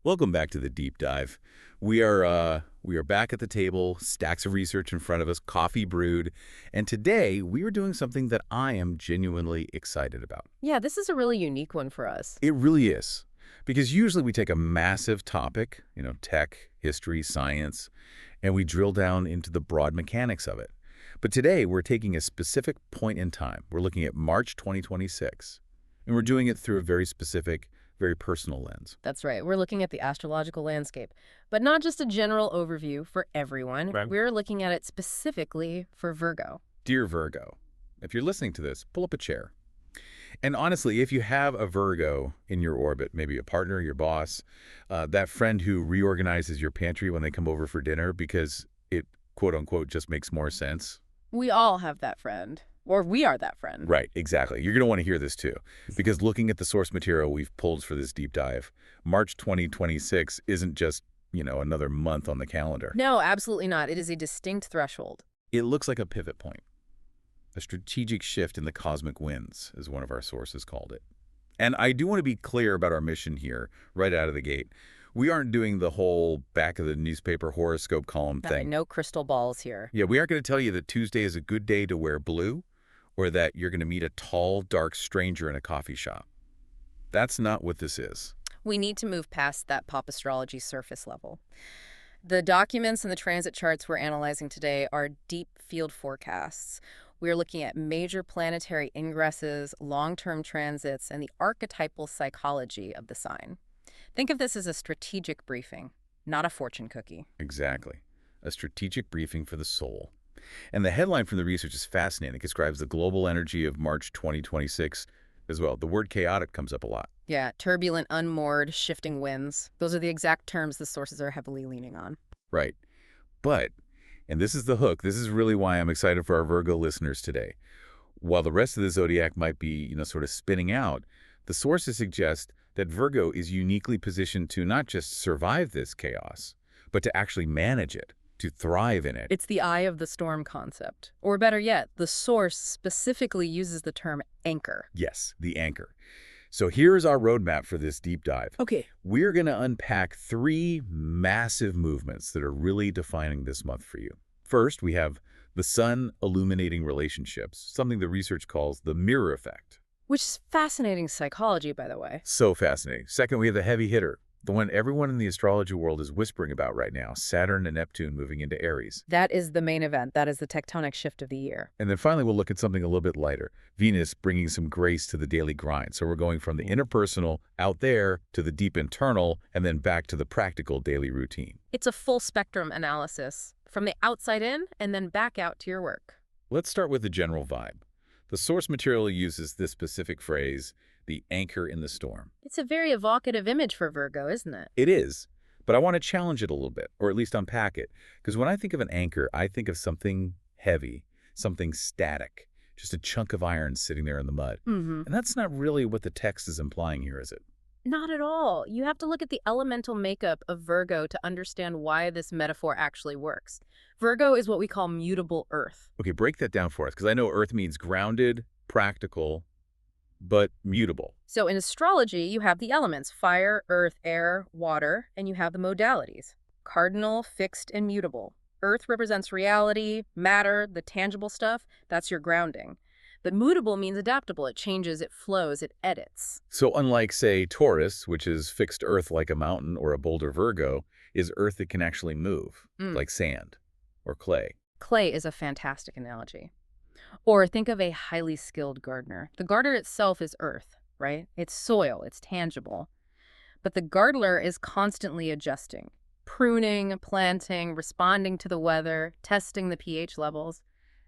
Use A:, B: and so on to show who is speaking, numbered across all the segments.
A: Welcome back to the deep dive. We are back at the table, stacks of research in front of us, coffee brewed, and today we are doing something that I am genuinely excited about.
B: Yeah, this is a really unique one for us.
A: It really is. Because usually we take a massive topic, tech, history, science, and we drill down into the broad mechanics of it. But today we're taking a specific point in time. We're looking at March 2026, and we're doing it through a very specific, very personal lens.
B: That's right. We're looking at the astrological landscape, but not just a general overview for everyone.
A: Right.
B: We're looking at it specifically for Virgo.
A: Dear Virgo, if you're listening to this, pull up a chair. And honestly, if you have a Virgo in your orbit, maybe a partner, your boss, that friend who reorganizes your pantry when they come over for dinner because it, quote unquote, just makes more sense.
B: We all have that friend, or we are that friend.
A: Right, exactly. You're going to want to hear this too, because looking at the source material we've pulled for this deep dive, March 2026 isn't just, another month on the calendar.
B: No, absolutely not. It is a distinct threshold.
A: It looks like a pivot point. A strategic shift in the cosmic winds, as one of our sources called it. And I do want to be clear about our mission here, right out of the gate. We aren't doing the whole back of the newspaper horoscope column thing.
B: No crystal balls here.
A: Yeah, we aren't going to tell you that Tuesday is a good day to wear blue, or that you're going to meet a tall, dark stranger in a coffee shop. That's not what this is.
B: We need to move past that pop astrology surface level. The documents and the transit charts we're analyzing today are deep field forecasts. We're looking at major planetary ingresses, long-term transits, and the archetypal psychology of the sign. Think of this as a strategic briefing, not a fortune cookie.
A: Exactly. A strategic briefing for the soul. And the headline from the research is fascinating. It describes the global energy of March 2026 as well. The word chaotic comes up a lot.
B: Yeah, turbulent, unmoored, shifting winds. Those are the exact terms the sources are heavily leaning on.
A: Right. But, and this is the hook, this is really why I'm excited for our Virgo listeners today. While the rest of the zodiac might be, sort of spinning out, the sources suggest that Virgo is uniquely positioned to not just survive this chaos, but to actually manage it, to thrive in it.
B: It's the eye of the storm concept. Or better yet, the source specifically uses the term anchor.
A: Yes, the anchor. So here's our roadmap for this deep dive.
B: Okay.
A: We're going to unpack three massive movements that are really defining this month for you. First, we have the sun illuminating relationships, something the research calls the mirror effect.
B: Which is fascinating psychology, by the way.
A: So fascinating. Second, we have the heavy hitter, the one everyone in the astrology world is whispering about right now, Saturn and Neptune moving into Aries.
B: That is the main event. That is the tectonic shift of the year.
A: And then finally, we'll look at something a little bit lighter, Venus bringing some grace to the daily grind. So we're going from the interpersonal out there to the deep internal and then back to the practical daily routine.
B: It's a full spectrum analysis, from the outside in and then back out to your work.
A: Let's start with the general vibe. The source material uses this specific phrase, the anchor in the storm.
B: It's a very evocative image for Virgo, isn't it?
A: It is, but I want to challenge it a little bit, or at least unpack it. Because when I think of an anchor, I think of something heavy, something static, just a chunk of iron sitting there in the mud.
B: Mm-hmm.
A: And that's not really what the text is implying here, is it?
B: Not at all. You have to look at the elemental makeup of Virgo to understand why this metaphor actually works. Virgo is what we call mutable earth.
A: Okay, break that down for us, because I know earth means grounded, practical, but mutable.
B: So in astrology, you have the elements, fire, earth, air, water, and you have the modalities, cardinal, fixed, and mutable. Earth represents reality, matter, the tangible stuff. That's your grounding. But mutable means adaptable. It changes, it flows, it edits.
A: So unlike, say, Taurus, which is fixed earth like a mountain, or a boulder Virgo, is earth that can actually move, like sand or clay.
B: Clay is a fantastic analogy. Or think of a highly skilled gardener. The gardener itself is earth, right? It's soil, it's tangible. But the gardener is constantly adjusting, pruning, planting, responding to the weather, testing the pH levels.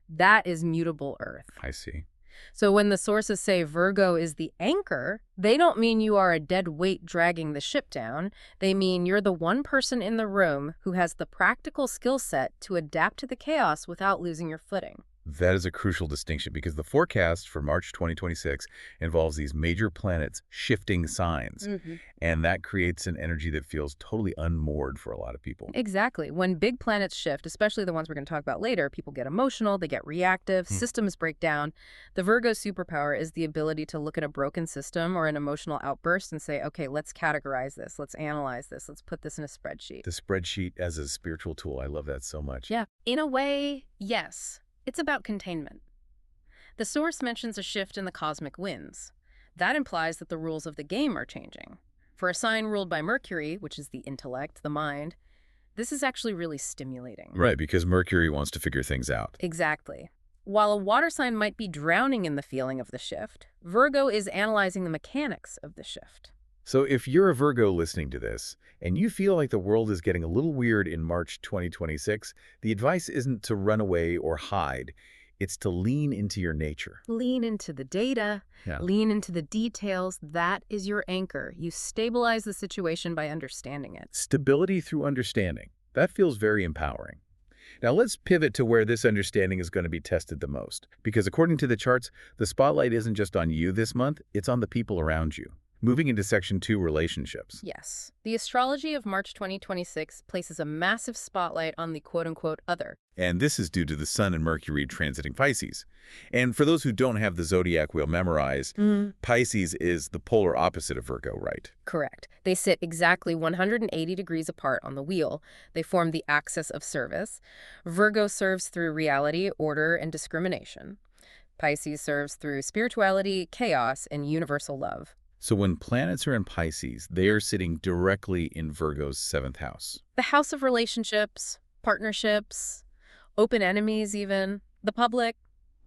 B: That is mutable earth.
A: I see.
B: So when the sources say Virgo is the anchor, they don't mean you are a dead weight dragging the ship down. They mean you're the one person in the room who has the practical skill set to adapt to the chaos without losing your footing.
A: That is a crucial distinction because the forecast for March 2026 involves these major planets shifting signs,
B: Hmm.
A: and that creates an energy that feels totally unmoored for a lot of people.
B: Exactly. When big planets shift, especially the ones we're going to talk about later, people get emotional, they get reactive,
A: Hmm.
B: systems break down. The Virgo superpower is the ability to look at a broken system or an emotional outburst and say, okay, let's categorize this, let's analyze this, let's put this in a spreadsheet.
A: The spreadsheet as a spiritual tool, I love that so much.
B: Yeah. In a way, yes. It's about containment. The source mentions a shift in the cosmic winds. That implies that the rules of the game are changing. For a sign ruled by Mercury, which is the intellect, the mind, this is actually really stimulating.
A: Right, because Mercury wants to figure things out.
B: Exactly. While a water sign might be drowning in the feeling of the shift, Virgo is analyzing the mechanics of the shift.
A: So if you're a Virgo listening to this, and you feel like the world is getting a little weird in March 2026, the advice isn't to run away or hide. It's to lean into your nature.
B: Lean into the data,
A: Yeah.
B: lean into the details. That is your anchor. You stabilize the situation by understanding it.
A: Stability through understanding. That feels very empowering. Now let's pivot to where this understanding is going to be tested the most. Because according to the charts, the spotlight isn't just on you this month, it's on the people around you. Moving into Section 2, relationships.
B: Yes. The astrology of March 2026 places a massive spotlight on the quote-unquote other.
A: And this is due to the Sun and Mercury transiting Pisces. And for those who don't have the zodiac wheel memorized, Pisces is the polar opposite of Virgo, right?
B: Correct. They sit exactly 180 degrees apart on the wheel. They form the axis of service. Virgo serves through reality, order, and discrimination. Pisces serves through spirituality, chaos, and universal love.
A: So when planets are in Pisces, they are sitting directly in Virgo's 7th house.
B: The house of relationships, partnerships, open enemies even, the public,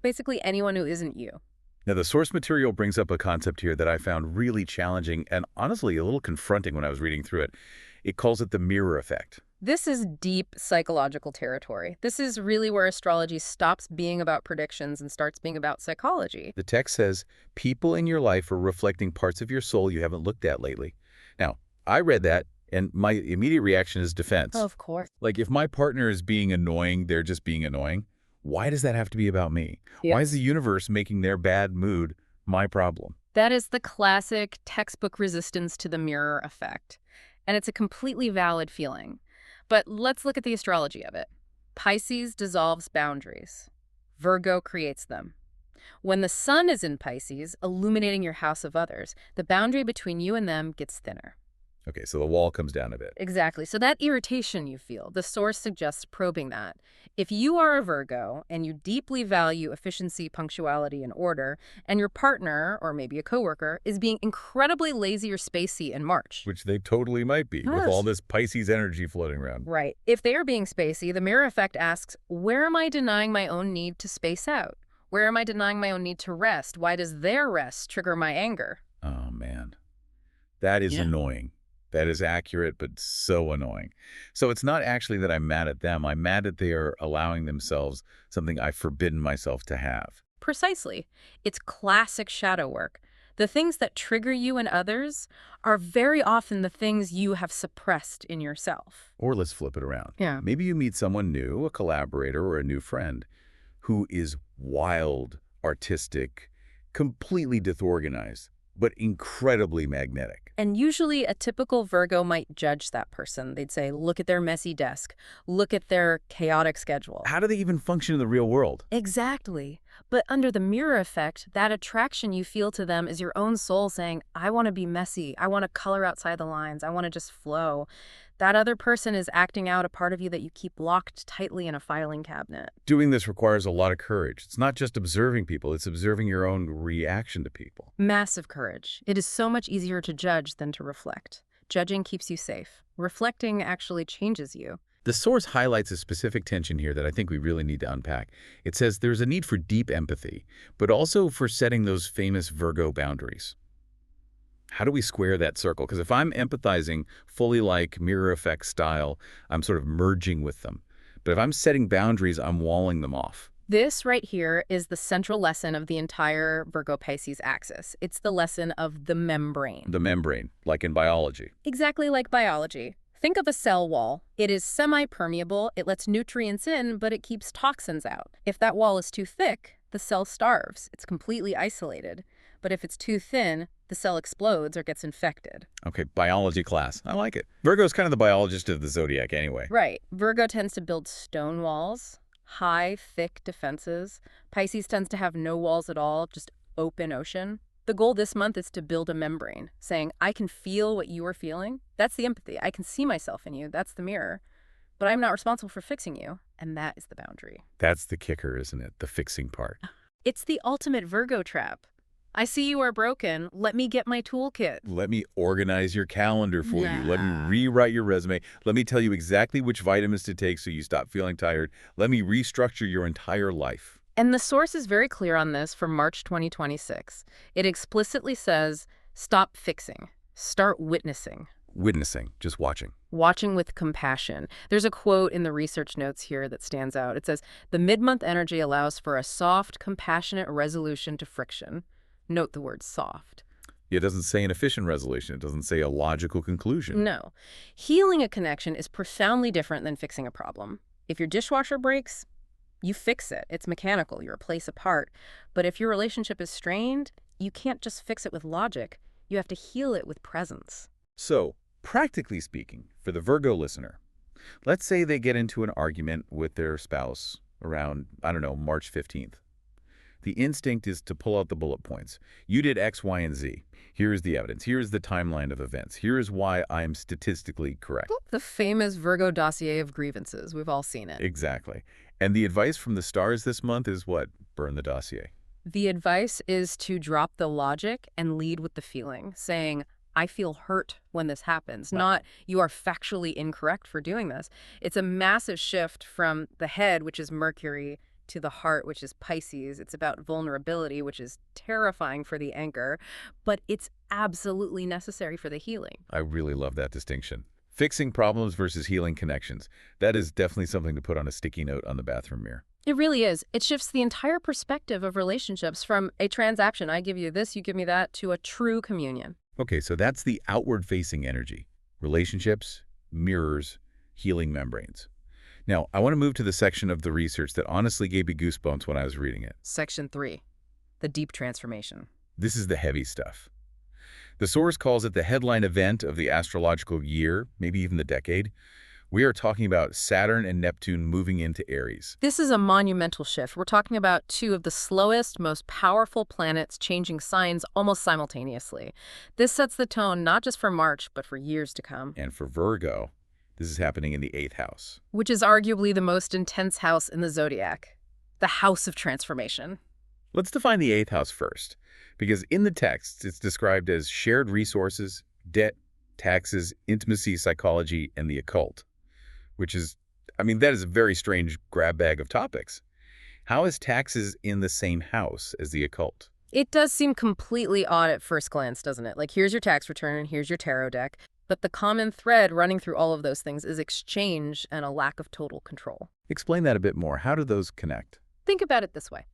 B: basically anyone who isn't you.
A: Now, the source material brings up a concept here that I found really challenging and honestly a little confronting when I was reading through it. It calls it the mirror effect.
B: This is deep psychological territory. This is really where astrology stops being about predictions and starts being about psychology.
A: The text says, people in your life are reflecting parts of your soul you haven't looked at lately. Now, I read that, and my immediate reaction is defense.
B: Of course.
A: Like, if my partner is being annoying, they're just being annoying. Why does that have to be about me? Why is the universe making their bad mood my problem?
B: That is the classic textbook resistance to the mirror effect. And it's a completely valid feeling. But let's look at the astrology of it. Pisces dissolves boundaries. Virgo creates them. When the sun is in Pisces, illuminating your house of others, the boundary between you and them gets thinner.
A: Okay, so the wall comes down a bit.
B: Exactly. So that irritation you feel, the source suggests probing that. If you are a Virgo and you deeply value efficiency, punctuality, and order, and your partner, or maybe a coworker, is being incredibly lazy or spacey in March.
A: Which they totally might be, with all this Pisces energy floating around.
B: Right. If they are being spacey, the mirror effect asks, where am I denying my own need to space out? Where am I denying my own need to rest? Why does their rest trigger my anger?
A: Oh, man. That is annoying. That is accurate, but so annoying. So it's not actually that I'm mad at them. I'm mad that they are allowing themselves something I've forbidden myself to have.
B: Precisely. It's classic shadow work. The things that trigger you and others are very often the things you have suppressed in yourself.
A: Or let's flip it around.
B: Yeah.
A: Maybe you meet someone new, a collaborator or a new friend, who is wild, artistic, completely disorganized, but incredibly magnetic.
B: And usually a typical Virgo might judge that person. They'd say, look at their messy desk. Look at their chaotic schedule.
A: How do they even function in the real world?
B: Exactly. But under the mirror effect, that attraction you feel to them is your own soul saying, I want to be messy. I want to color outside the lines. I want to just flow. That other person is acting out a part of you that you keep locked tightly in a filing cabinet.
A: Doing this requires a lot of courage. It's not just observing people, it's observing your own reaction to people.
B: Massive courage. It is so much easier to judge than to reflect. Judging keeps you safe. Reflecting actually changes you.
A: The source highlights a specific tension here that I think we really need to unpack. It says there's a need for deep empathy, but also for setting those famous Virgo boundaries. How do we square that circle? Because if I'm empathizing fully like mirror effect style, I'm sort of merging with them. But if I'm setting boundaries, I'm walling them off.
B: This right here is the central lesson of the entire Virgo-Pisces axis. It's the lesson of the membrane.
A: The membrane, like in biology.
B: Exactly like biology. Think of a cell wall. It is semi-permeable, it lets nutrients in, but it keeps toxins out. If that wall is too thick, the cell starves. It's completely isolated. But if it's too thin, the cell explodes or gets infected.
A: Okay, biology class. I like it. Virgo's kind of the biologist of the zodiac anyway.
B: Right. Virgo tends to build stone walls, high, thick defenses. Pisces tends to have no walls at all, just open ocean. The goal this month is to build a membrane, saying, I can feel what you are feeling. That's the empathy. I can see myself in you. That's the mirror. But I'm not responsible for fixing you. And that is the boundary.
A: That's the kicker, isn't it? The fixing part.
B: It's the ultimate Virgo trap. I see you are broken. Let me get my toolkit.
A: Let me organize your calendar for you. Let me
B: Nah.
A: rewrite your resume. Let me tell you exactly which vitamins to take so you stop feeling tired. Let me restructure your entire life.
B: And the source is very clear on this for March 2026. It explicitly says, stop fixing. Start witnessing.
A: Witnessing, just watching.
B: Watching with compassion. There's a quote in the research notes here that stands out. It says, the mid-month energy allows for a soft, compassionate resolution to friction. Note the word soft.
A: It doesn't say an efficient resolution. It doesn't say a logical conclusion.
B: No. Healing a connection is profoundly different than fixing a problem. If your dishwasher breaks, you fix it. It's mechanical. You replace a part. But if your relationship is strained, you can't just fix it with logic. You have to heal it with presence.
A: So, practically speaking, for the Virgo listener, let's say they get into an argument with their spouse around, I don't know, March 15th. The instinct is to pull out the bullet points. You did X, Y, and Z. Here's the evidence. Here's the timeline of events. Here's why I'm statistically correct.
B: The famous Virgo dossier of grievances. We've all seen it.
A: Exactly. And the advice from the stars this month is what? Burn the dossier.
B: The advice is to drop the logic and lead with the feeling, saying, I feel hurt when this happens, not you are factually incorrect for doing this. It's a massive shift from the head, which is Mercury, to the heart, which is Pisces. It's about vulnerability, which is terrifying for the anchor, but it's absolutely necessary for the healing.
A: I really love that distinction. Fixing problems versus healing connections. That is definitely something to put on a sticky note on the bathroom mirror.
B: It really is. It shifts the entire perspective of relationships from a transaction, I give you this, you give me that, to a true communion.
A: Okay, so that's the outward-facing energy. Relationships, mirrors, healing membranes. Now, I want to move to the section of the research that honestly gave me goosebumps when I was reading it.
B: Section 3, the deep transformation.
A: This is the heavy stuff. The source calls it the headline event of the astrological year, maybe even the decade. We are talking about Saturn and Neptune moving into Aries.
B: This is a monumental shift. We're talking about two of the slowest, most powerful planets changing signs almost simultaneously. This sets the tone not just for March, but for years to come.
A: And for Virgo, this is happening in the 8th house.
B: Which is arguably the most intense house in the zodiac, the house of transformation.
A: Let's define the 8th house first, because in the text, it's described as shared resources, debt, taxes, intimacy, psychology, and the occult, which is, that is a very strange grab bag of topics. How is taxes in the same house as the occult?
B: It does seem completely odd at first glance, doesn't it? Like, here's your tax return, and here's your tarot deck. But the common thread running through all of those things is exchange and a lack of total control.
A: Explain that a bit more. How do those connect?
B: Think about it this way.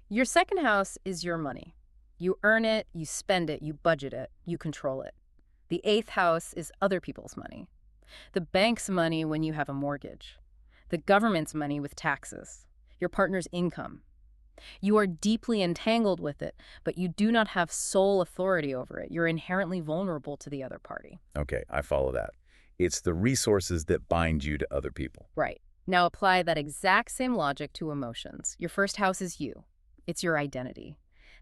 B: Your second house is your money. You earn it, you spend it, you budget it, you control it. The 8th house is other people's money. The bank's money when you have a mortgage. The government's money with taxes. Your partner's income. You are deeply entangled with it, but you do not have sole authority over it. You're inherently vulnerable to the other party.
A: Okay, I follow that. It's the resources that bind you to other people.
B: Right. Now apply that exact same logic to emotions. Your first house is you. It's your identity.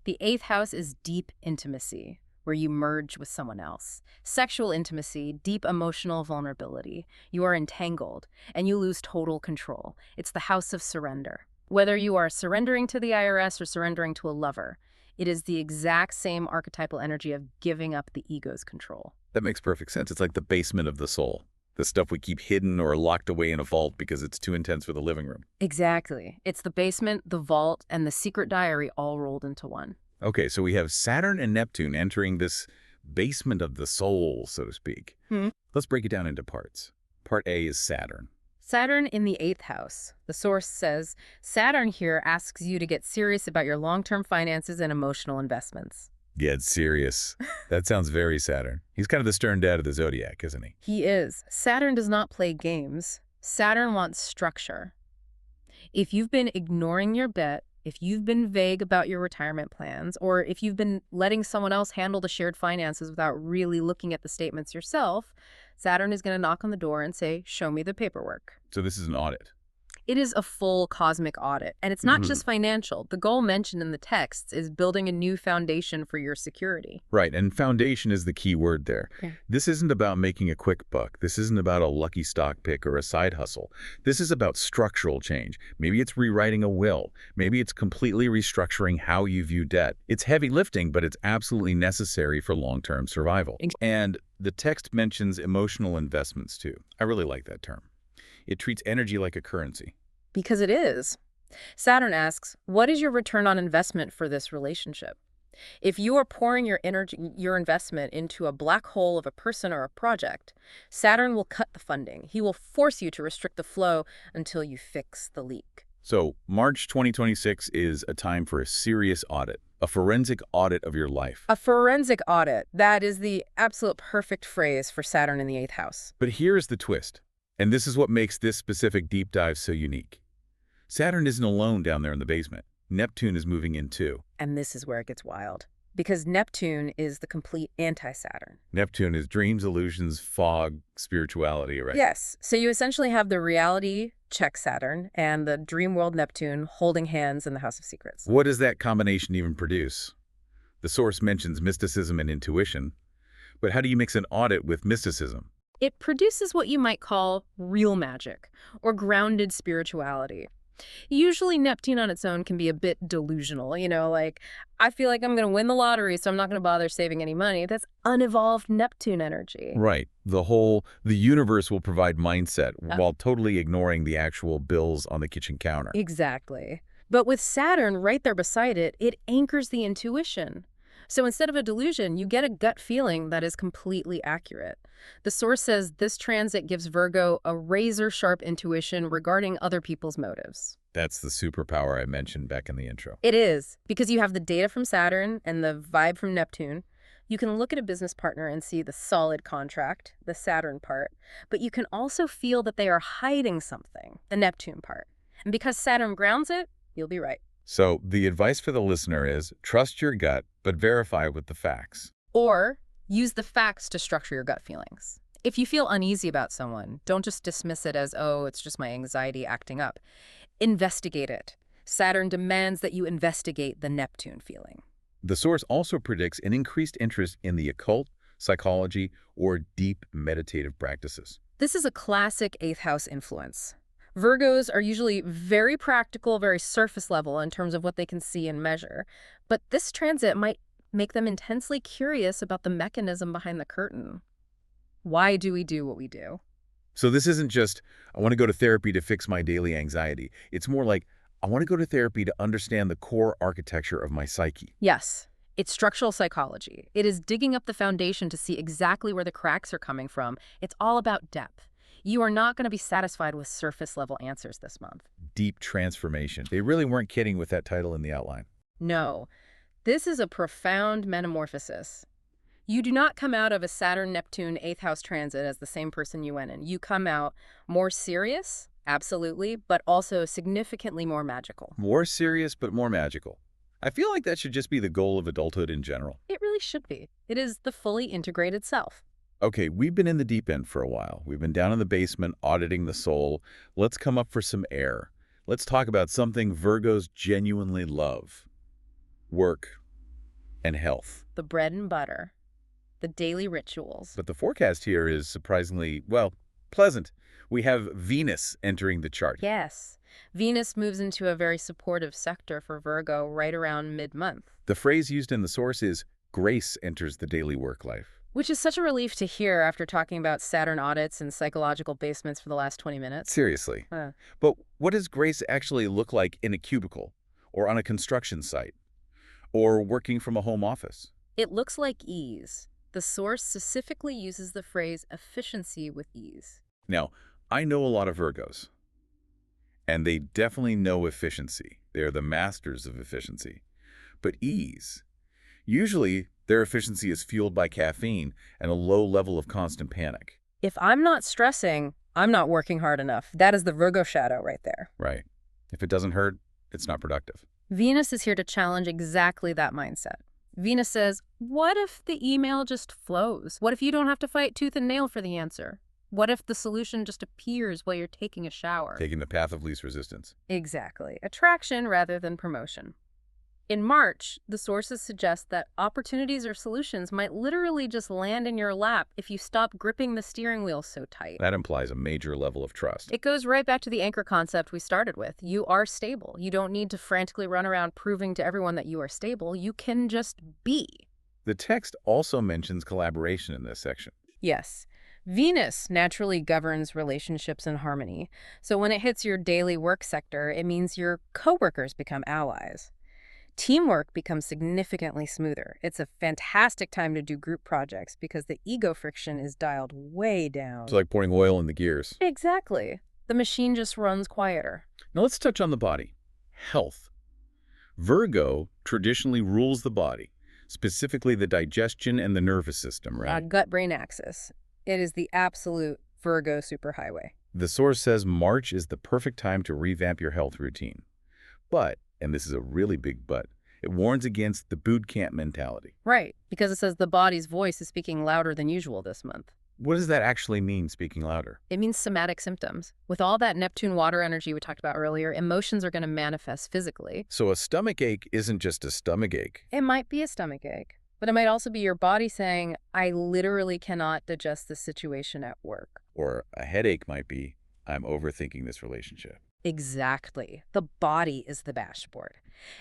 B: The 8th house is deep intimacy, where you merge with someone else. Sexual intimacy, deep emotional vulnerability. You are entangled, and you lose total control. It's the house of surrender. Whether you are surrendering to the IRS or surrendering to a lover, it is the exact same archetypal energy of giving up the ego's control.
A: That makes perfect sense. It's like the basement of the soul. The stuff we keep hidden or locked away in a vault because it's too intense for the living room.
B: Exactly. It's the basement, the vault, and the secret diary all rolled into one.
A: Okay, so we have Saturn and Neptune entering this basement of the soul, so to speak. Let's break it down into parts. Part A is Saturn.
B: Saturn in the 8th house. The source says, Saturn here asks you to get serious about your long-term finances and emotional investments.
A: Get serious. That sounds very Saturn. He's kind of the stern dad of the Zodiac, isn't he?
B: He is. Saturn does not play games. Saturn wants structure. If you've been ignoring your bet, if you've been vague about your retirement plans, or if you've been letting someone else handle the shared finances without really looking at the statements yourself, Saturn is going to knock on the door and say, show me the paperwork.
A: So this is an audit.
B: It is a full cosmic audit, and it's not just financial. The goal mentioned in the texts is building a new foundation for your security.
A: Right, and foundation is the key word there.
B: Yeah.
A: This isn't about making a quick buck. This isn't about a lucky stock pick or a side hustle. This is about structural change. Maybe it's rewriting a will. Maybe it's completely restructuring how you view debt. It's heavy lifting, but it's absolutely necessary for long-term survival. And the text mentions emotional investments too. I really like that term. It treats energy like a currency.
B: Because it is. Saturn asks, what is your return on investment for this relationship? If you are pouring your energy, your investment into a black hole of a person or a project, Saturn will cut the funding. He will force you to restrict the flow until you fix the leak.
A: So March 2026 is a time for a serious audit, a forensic audit of your life.
B: A forensic audit. That is the absolute perfect phrase for Saturn in the 8th house.
A: But here's the twist, and this is what makes this specific deep dive so unique. Saturn isn't alone down there in the basement. Neptune is moving in too.
B: And this is where it gets wild. Because Neptune is the complete anti-Saturn.
A: Neptune is dreams, illusions, fog, spirituality, right?
B: Yes. So you essentially have the reality check Saturn and the dream world Neptune holding hands in the House of Secrets.
A: What does that combination even produce? The source mentions mysticism and intuition, but how do you mix an audit with mysticism?
B: It produces what you might call real magic or grounded spirituality. Usually Neptune on its own can be a bit delusional, like, I feel like I'm going to win the lottery, so I'm not going to bother saving any money. That's unevolved Neptune energy.
A: Right. The universe will provide mindset while totally ignoring the actual bills on the kitchen counter.
B: Exactly. But with Saturn right there beside it, it anchors the intuition. So instead of a delusion, you get a gut feeling that is completely accurate. The source says this transit gives Virgo a razor-sharp intuition regarding other people's motives.
A: That's the superpower I mentioned back in the intro.
B: It is, because you have the data from Saturn and the vibe from Neptune. You can look at a business partner and see the solid contract, the Saturn part, but you can also feel that they are hiding something, the Neptune part. And because Saturn grounds it, you'll be right.
A: So the advice for the listener is trust your gut, but verify with the facts.
B: Or use the facts to structure your gut feelings. If you feel uneasy about someone, don't just dismiss it as, oh, it's just my anxiety acting up. Investigate it. Saturn demands that you investigate the Neptune feeling.
A: The source also predicts an increased interest in the occult, psychology, or deep meditative practices.
B: This is a classic 8th house influence. Virgos are usually very practical, very surface level in terms of what they can see and measure. But this transit might make them intensely curious about the mechanism behind the curtain. Why do we do what we do?
A: So this isn't just, I want to go to therapy to fix my daily anxiety. It's more like, I want to go to therapy to understand the core architecture of my psyche.
B: Yes, it's structural psychology. It is digging up the foundation to see exactly where the cracks are coming from. It's all about depth. You are not going to be satisfied with surface-level answers this month.
A: Deep transformation. They really weren't kidding with that title in the outline.
B: No, this is a profound metamorphosis. You do not come out of a Saturn-Neptune 8th house transit as the same person you went in. You come out more serious, absolutely, but also significantly more magical.
A: More serious, but more magical. I feel like that should just be the goal of adulthood in general.
B: It really should be. It is the fully integrated self.
A: Okay, we've been in the deep end for a while. We've been down in the basement auditing the soul. Let's come up for some air. Let's talk about something Virgos genuinely love. Work and health.
B: The bread and butter. The daily rituals.
A: But the forecast here is surprisingly, well, pleasant. We have Venus entering the chart.
B: Yes. Venus moves into a very supportive sector for Virgo right around mid-month.
A: The phrase used in the source is, grace enters the daily work life.
B: Which is such a relief to hear after talking about Saturn audits and psychological basements for the last 20 minutes.
A: Seriously. But what does grace actually look like in a cubicle, or on a construction site, or working from a home office?
B: It looks like ease. The source specifically uses the phrase efficiency with ease.
A: Now, I know a lot of Virgos, and they definitely know efficiency. They're the masters of efficiency. But ease, Usually, their efficiency is fueled by caffeine and a low level of constant panic.
B: If I'm not stressing, I'm not working hard enough. That is the Virgo shadow right there.
A: Right. If it doesn't hurt, it's not productive.
B: Venus is here to challenge exactly that mindset. Venus says, what if the email just flows? What if you don't have to fight tooth and nail for the answer? What if the solution just appears while you're taking a shower?
A: Taking the path of least resistance.
B: Exactly. Attraction rather than promotion. In March, the sources suggest that opportunities or solutions might literally just land in your lap if you stop gripping the steering wheel so tight.
A: That implies a major level of trust.
B: It goes right back to the anchor concept we started with. You are stable. You don't need to frantically run around proving to everyone that you are stable. You can just be.
A: The text also mentions collaboration in this section.
B: Yes. Venus naturally governs relationships and harmony. So when it hits your daily work sector, it means your coworkers become allies. Teamwork becomes significantly smoother. It's a fantastic time to do group projects because the ego friction is dialed way down.
A: It's like pouring oil in the gears.
B: Exactly. The machine just runs quieter.
A: Now let's touch on the body. Health. Virgo traditionally rules the body, specifically the digestion and the nervous system, right?
B: Gut-brain axis. It is the absolute Virgo superhighway.
A: The source says March is the perfect time to revamp your health routine. But, and this is a really big but, it warns against the boot camp mentality.
B: Right, because it says the body's voice is speaking louder than usual this month.
A: What does that actually mean, speaking louder?
B: It means somatic symptoms. With all that Neptune water energy we talked about earlier, emotions are going to manifest physically.
A: So a stomach ache isn't just a stomach ache.
B: It might be a stomach ache, but it might also be your body saying, I literally cannot digest this situation at work.
A: Or a headache might be, I'm overthinking this relationship.
B: Exactly. The body is the dashboard.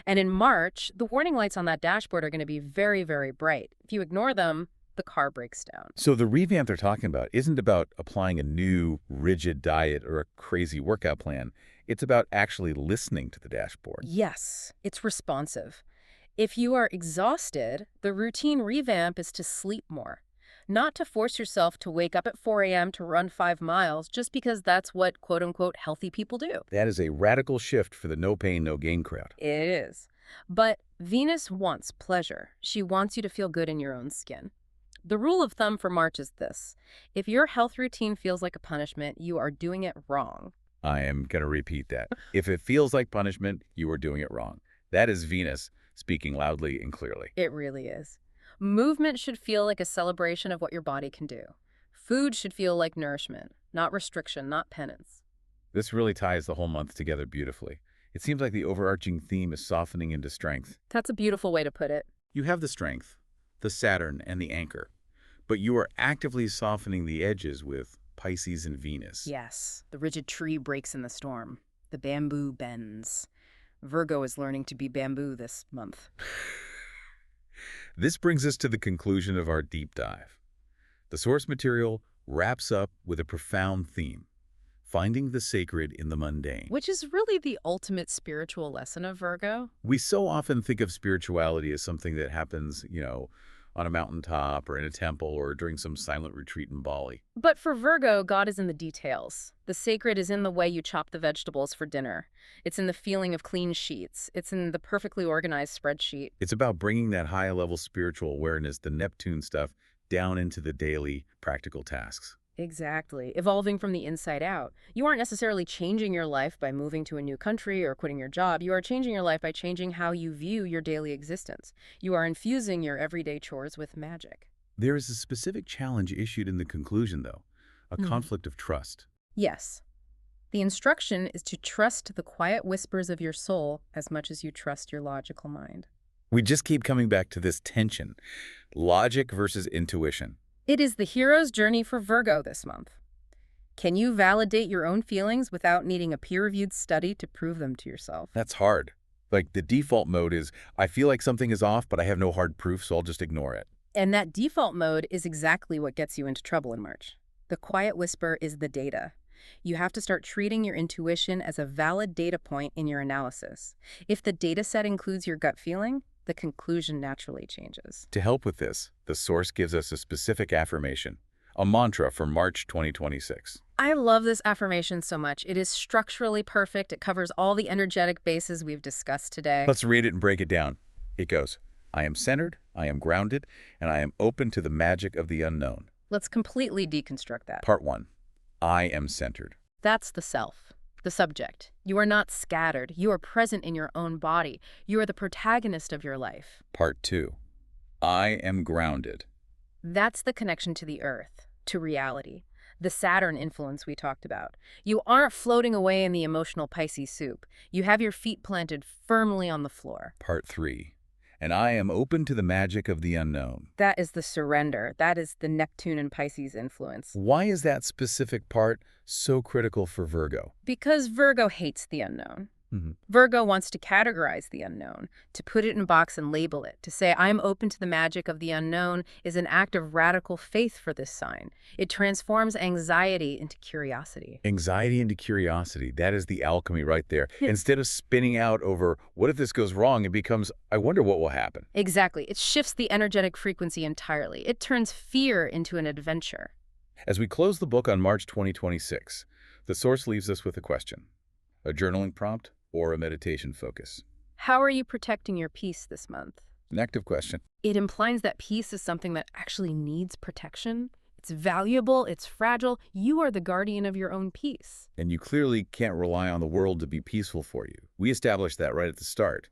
B: And in March, the warning lights on that dashboard are going to be very, very bright. If you ignore them, the car breaks down.
A: So the revamp they're talking about isn't about applying a new, rigid diet or a crazy workout plan. It's about actually listening to the dashboard.
B: Yes, it's responsive. If you are exhausted, the routine revamp is to sleep more. Not to force yourself to wake up at 4 a.m. to run 5 miles just because that's what quote-unquote healthy people do.
A: That is a radical shift for the no pain, no gain crowd.
B: It is. But Venus wants pleasure. She wants you to feel good in your own skin. The rule of thumb for March is this. If your health routine feels like a punishment, you are doing it wrong.
A: I am going to repeat that. If it feels like punishment, you are doing it wrong. That is Venus speaking loudly and clearly.
B: It really is. Movement should feel like a celebration of what your body can do. Food should feel like nourishment, not restriction, not penance.
A: This really ties the whole month together beautifully. It seems like the overarching theme is softening into strength.
B: That's a beautiful way to put it.
A: You have the strength, the Saturn, and the anchor, but you are actively softening the edges with Pisces and Venus.
B: Yes, the rigid tree breaks in the storm. The bamboo bends. Virgo is learning to be bamboo this month.
A: This brings us to the conclusion of our deep dive. The source material wraps up with a profound theme, finding the sacred in the mundane.
B: Which is really the ultimate spiritual lesson of Virgo.
A: We so often think of spirituality as something that happens, on a mountaintop or in a temple or during some silent retreat in Bali.
B: But for Virgo, God is in the details. The sacred is in the way you chop the vegetables for dinner. It's in the feeling of clean sheets. It's in the perfectly organized spreadsheet.
A: It's about bringing that high-level spiritual awareness, the Neptune stuff, down into the daily practical tasks.
B: Exactly. Evolving from the inside out. You aren't necessarily changing your life by moving to a new country or quitting your job. You are changing your life by changing how you view your daily existence. You are infusing your everyday chores with magic.
A: There is a specific challenge issued in the conclusion, though, a conflict of trust.
B: Yes. The instruction is to trust the quiet whispers of your soul as much as you trust your logical mind.
A: We just keep coming back to this tension, logic versus intuition.
B: It is the hero's journey for Virgo this month. Can you validate your own feelings without needing a peer-reviewed study to prove them to yourself?
A: That's hard. Like, the default mode is, I feel like something is off, but I have no hard proof, so I'll just ignore it.
B: And that default mode is exactly what gets you into trouble in March. The quiet whisper is the data. You have to start treating your intuition as a valid data point in your analysis. If the data set includes your gut feeling, the conclusion naturally changes.
A: To help with this, the source gives us a specific affirmation, a mantra for March 2026.
B: I love this affirmation so much. It is structurally perfect. It covers all the energetic bases we've discussed today.
A: Let's read it and break it down. It goes, I am centered, I am grounded, and I am open to the magic of the unknown.
B: Let's completely deconstruct that.
A: Part 1. I am centered.
B: That's the self, the subject. You are not scattered. You are present in your own body. You are the protagonist of your life.
A: Part 2. I am grounded.
B: That's the connection to the earth, to reality, the Saturn influence we talked about. You aren't floating away in the emotional Pisces soup. You have your feet planted firmly on the floor.
A: Part 3. And I am open to the magic of the unknown.
B: That is the surrender. That is the Neptune and Pisces influence.
A: Why is that specific part so critical for Virgo?
B: Because Virgo hates the unknown.
A: Mhm.
B: Virgo wants to categorize the unknown, to put it in a box and label it. To say, I'm open to the magic of the unknown is an act of radical faith for this sign. It transforms anxiety into curiosity.
A: Anxiety into curiosity. That is the alchemy right there. Instead of spinning out over, what if this goes wrong, it becomes, I wonder what will happen.
B: Exactly. It shifts the energetic frequency entirely. It turns fear into an adventure.
A: As we close the book on March 2026, the source leaves us with a question. A journaling prompt or a meditation focus?
B: How are you protecting your peace this month?
A: An active question.
B: It implies that peace is something that actually needs protection. It's valuable, it's fragile. You are the guardian of your own peace.
A: And you clearly can't rely on the world to be peaceful for you. We established that right at the start.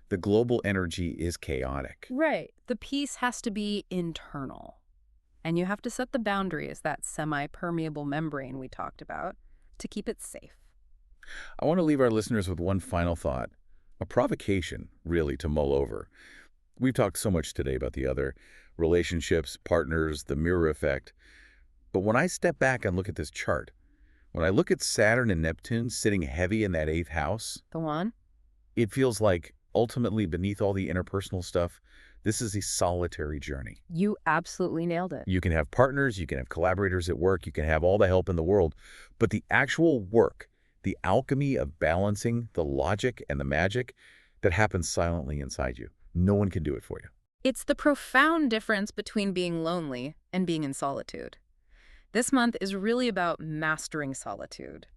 A: The global energy is chaotic.
B: Right. The peace has to be internal. And you have to set the boundaries, that semi-permeable membrane we talked about, to keep it safe.
A: I want to leave our listeners with one final thought, a provocation, really, to mull over. We've talked so much today about the other, relationships, partners, the mirror effect. But when I step back and look at this chart, when I look at Saturn and Neptune sitting heavy in that 8th house,
B: Go on.
A: it feels like ultimately beneath all the interpersonal stuff, this is a solitary journey.
B: You absolutely nailed it.
A: You can have partners, you can have collaborators at work, you can have all the help in the world, but the actual work, the alchemy of balancing the logic and the magic, that happens silently inside you. No one can do it for you.
B: It's the profound difference between being lonely and being in solitude. This month is really about mastering solitude.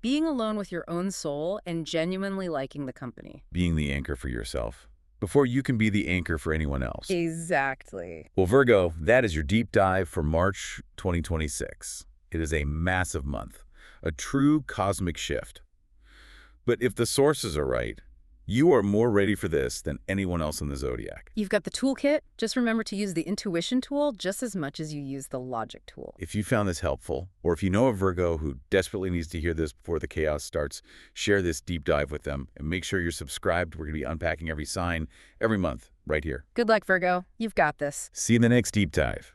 B: Being alone with your own soul and genuinely liking the company.
A: Being the anchor for yourself, before you can be the anchor for anyone else.
B: Exactly.
A: Well, Virgo, that is your deep dive for March 2026. It is a massive month, a true cosmic shift. But if the sources are right, you are more ready for this than anyone else in the Zodiac.
B: You've got the toolkit. Just remember to use the intuition tool just as much as you use the logic tool.
A: If you found this helpful, or if you know a Virgo who desperately needs to hear this before the chaos starts, share this deep dive with them and make sure you're subscribed. We're going to be unpacking every sign every month right here.
B: Good luck, Virgo. You've got this.
A: See you in the next deep dive.